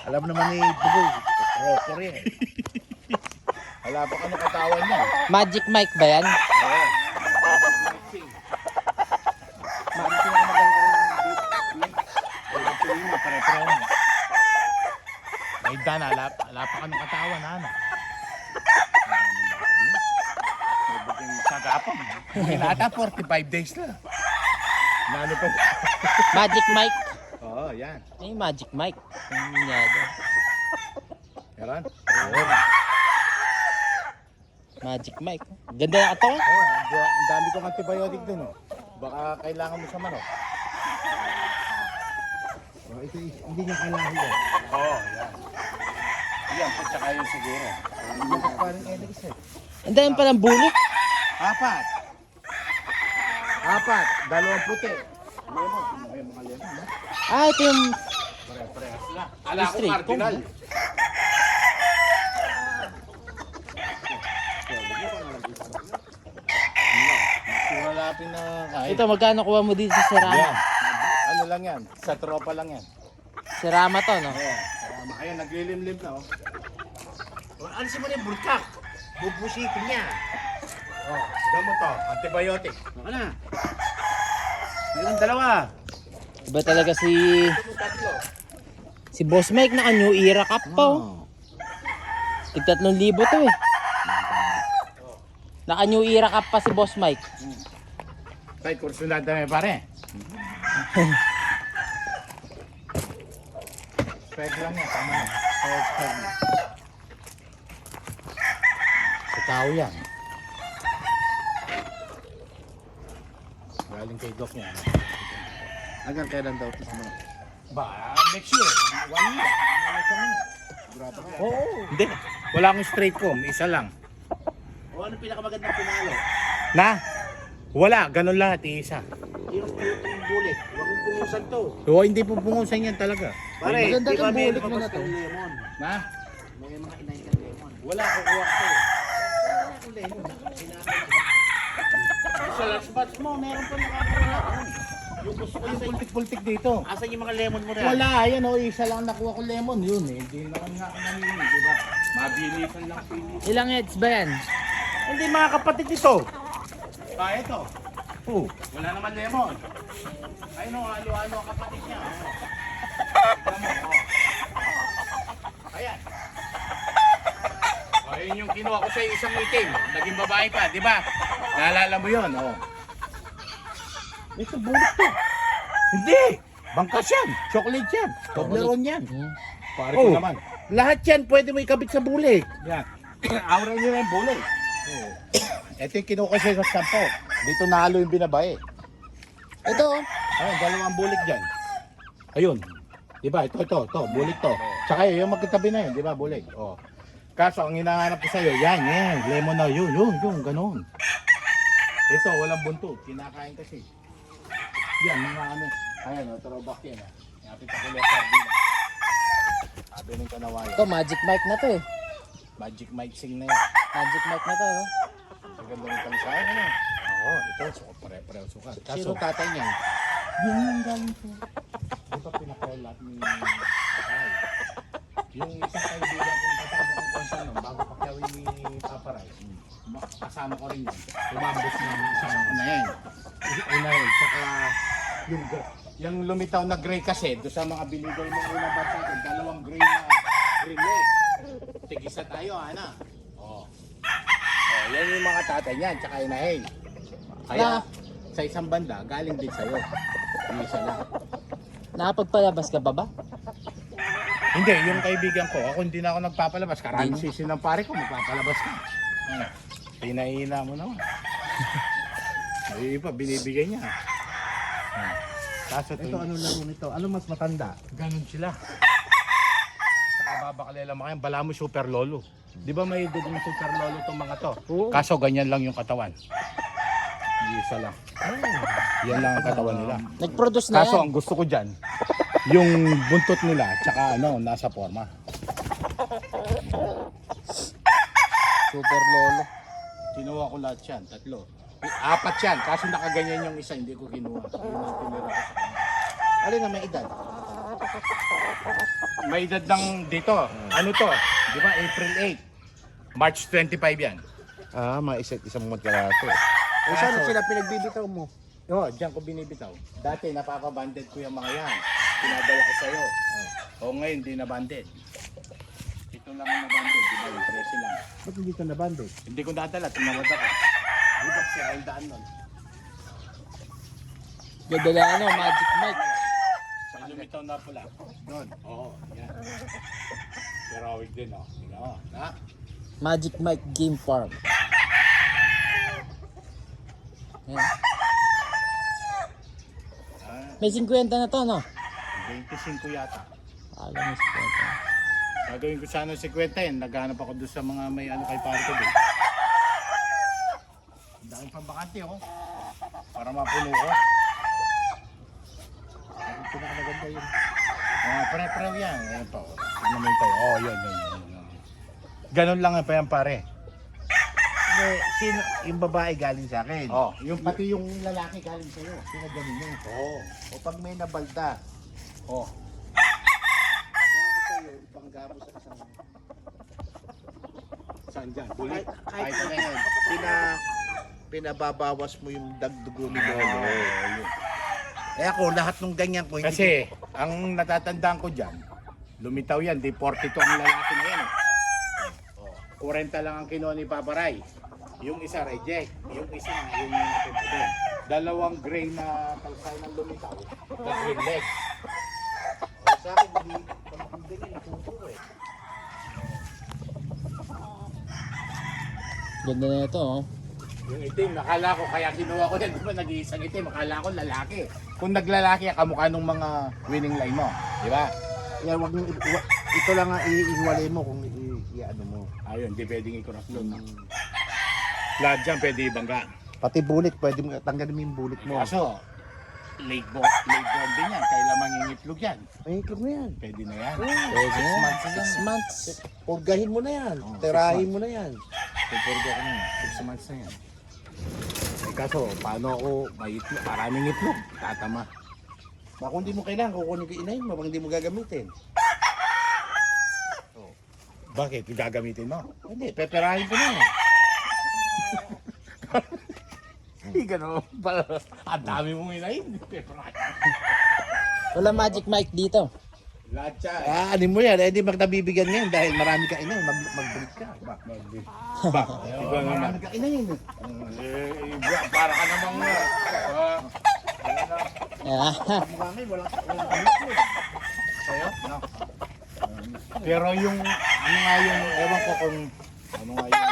Alam naman ni Bugoy, rocker yan. Wala pa ano katawan niya. Magic Mike ba yan? Oo. Mixing na maganda rin. Wala tuloy mo, pare-pareho mo. Ay Dan, wala pa anong katawan, ano? May buging sagapang. Hinata, 45 days na. Nano pa? Magic Mike. Oo, yan. Ay, Magic Mike. Ang ninyado. Meron? Magic Mike. Ganda na katawan. Oo, ang dami kong antibiotic dun, oh. Baka kailangan mo sa manok. Oh, ito, hindi niya kailangan yan. Oo, yan. Yan, po tsaka yun siguro. Parang Elix eh. Ang dami palang bulik. Apat. Dalawang puti. Lemon. May mga lemon, no? Ah, ito yung Pare-parehas lang. Ala ko Straight cardinal. comb. Sumalapin na kahit. ito, magkano kuha mo dito sa Serama? Yan. Ano lang yan? Sa tropa lang yan. Serama to, no? Ayan. Ayan, naglilimlim na, oh. Alisin mo na yung bulkak. Bubusitin niya. Oh, gamot to. Antibiotic. Ano na? Meron dalawa. Iba talaga si Boss Mike, naka New Era Cup pa, oh. Tig 3,000 to, eh. Naka New Era Cup pa si Boss Mike. Tay, kursunada may pare. Pwede lang yan, tama na. Pwede. Sa tao yan. Galing kay Doc niya. Hanggang kailan daw ito sa mga? Ba, next year. 1 year. Sigurado ka. Oo. Hindi. Wala akong straight comb. Isa lang. O ano pinakamagandang pinalo? Na? Wala. Ganun lahat. Isa. Yung bulit. Huwag mong pumusan to. Oo, hindi po pungusan yan talaga. Pare, maganda di ba yung may bulit mo na lumabas to? ng lemon? Na? May mga inay ng lemon. Wala. Kukuha ko. Ang lemon. Sa last batch mo, meron pa nakakuha. Yung gusto ko Yung yung pultik-pultik dito. asan yung mga lemon mo rin? Wala. Ayan o. Isa lang nakuha ko lemon. Yun eh. Hindi naman nga ako nanili. Diba? Mabilisan lang pili. Ilang heads ba yan? Hindi mga kapatid ito. Ito. Oh, wala naman lemon. Ayun o, ano-ano ang kapatid niya. Tignan mo, Ayan. Ayun yung kinuha ko sa isang meeting. Naging babae pa, di ba? Naalala mo yun, oh. Ito, bulit to. Hindi! Bangkas yan. Chocolate yan. Toblerone yan. Pare ko naman. Lahat yan pwede mo ikabit sa bulik. Yan. Aura nyo na yung bulik. Oh. Ito yung kinuha ko sa sampo. Dito nahalo yung binabae. Ito, oh. Ayun, dalawang bulik dyan. Ayun. Diba? Ito. Bulik to. Tsaka yung magkatabi na yun. Diba? Bulik. Oh. Kaso, ang hinahanap ko sa'yo, yan. Lemon na. Yun. Ganon. Ito, walang buntot. Kinakain kasi. Yan, mga ano. Ayan, throwback yan. Napit ako ulit sardina. Sabi ng kanawayan. Ito, Magic Mike na to, eh. Magic mixing na yan. Magic Mike na to, oh. Ang ganda ng kalisayan, ano? Oo, ito. Pare-pareho sukat. Sino tatay niya? Yun yung galing ko. Di ba pinaka-lap ni Patay? Yung isang kaibigan kong kasama kong konsan bago pakyawin ni Papa Ray, kasama ko rin yun. Tumambos ng isang na yan. Unahin, tsaka yung lumitaw na gray kasi, doon sa mga binigay mo unang bansa ko, dalawang gray na leg. Tigisa tayo, ana. Oh, yan yung mga tatay niyan, tsaka inahin. Kaya, sa isang banda, galing din sa'yo. Yung isa lang. Nakapagpalabas ka ba ba? Hindi, yung kaibigan ko, ako hindi na ako nagpapalabas. Karaming sisi ng pare ko, magpapalabas ka. Ano? Pinahihina mo naman. Ay, iba, binibigay niya. Kaso Ito ano laro nito? Ano mas matanda? ganun sila. Saka babakalela mo kayo, bala mo super lolo. Di ba may dugong super lolo itong mga to? Oo. Kaso ganyan lang yung katawan. Isa lang. Yan lang ang katawan nila. Nag-produce na Kaso yan. ang gusto ko dyan, yung buntot nila, tsaka ano, nasa forma. Super lolo. Kinuha ko lahat yan, 3. 4 yan, kaso nakaganyan yung isa, hindi ko kinuha. Yun ang tinira ko sa kanya. Alin na may edad? May edad ng dito. Ano to? Di ba April 8? March 25 yan. Ah, mga isa't isang magkalato. Eh, saan Kaso- sila pinagbibitaw mo? Oo, diyan ko binibitaw. Dati napaka-banded ko yung mga yan. Pinadala ko sa'yo. O ngayon, di na-banded. Ito lang ang na-banded. Di ba? Yung 13 lang. Ba't hindi ka nabanded? Hindi ko nadala. Tumawad ako. Di ba siya ang daan nun? Ganda na ano, Magic Mike. Sa lumitaw na pula. Doon. Oo, yan. Pero awig din, oh. Tingnan mo. Ha? Magic Mike Game Farm. Ayan. Ah, May 50 na to, no? 25 yata. Alam mo si Papa. Gagawin ko sana 50 yan. Naghanap ako doon sa mga may ano kay pare ko doon. Ang daming pambakante, oh. Para mapuno ko. Ang pinakamaganda yun. Pare-pareho yan. Ayan pa, oh. Tignan mo yung tayo. Oh, yun. Ganun lang pa yan, pare. Eh, sino, yung babae galing sa akin. Oh, yung pati yung lalaki galing sa'yo. Sino ganun yun? Oo. O pag may nabalda, Oh. bakit kayo ipanggamo sa isang... Saan dyan? Bulit? Kahit na yan, pinababawas mo yung dagdugo ni Lolo. Eh ako, lahat ng ganyan ko, hindi Kasi, ang natatandaan ko dyan, lumitaw yan, di 42 ang lalaki na yan. Oh, 40 lang ang kinuha ni Papa Ray. Yung isa reject, yung isa yung natin po doon. Dalawang gray na kalsay ng lumitaw, na green leg. ko. Sa akin, hindi pag ganyan, natuturo eh. Ganda na ito, oh. Yung itim, nakala ko, kaya kinuha ko yan, di ba nag-iisang itim, akala ko lalaki. Kung naglalaki, kamukha nung mga winning line mo, di ba? Kaya wag, ito lang ang iiwalay mo kung i-ano mo. Ayun, di pwedeng ikurap doon. No? Lahat dyan pwede ibangga. Pati bulik, pwede mo tanggalin mo yung bulik mo. Kaso, late born din yan, kailan mangingitlog yan. Ay, iklog mo yan. Pwede na yan. Pwede na. 6 months na 6 yan. months. Purgahin mo na yan. Oh, Tirahin 6 mo na yan. Pupurga ko na yan. 6 months na yan. Eh, kaso, paano ako may itlog? Maraming itlog. Tatama. Baka kung hindi mo kailangan, kukunin ko inahin mo, baka hindi mo gagamitin. Bakit? Gagamitin mo? Hindi, peperahin ko na yan. Hindi gano'n. Ang dami mong inahin. Wala Magic Mike dito. Lahat siya. Ah, ano mo yan? Eh, di magnabibigyan ngayon dahil marami ka inahin, mag-break ka. Ba? Ikaw naman. Marami ka inahin. Para ka namang Ah, Mukha ngayon, walang inahin. sa'yo? No. Pero yung, ano nga yung, ewan ko kung, ano nga yung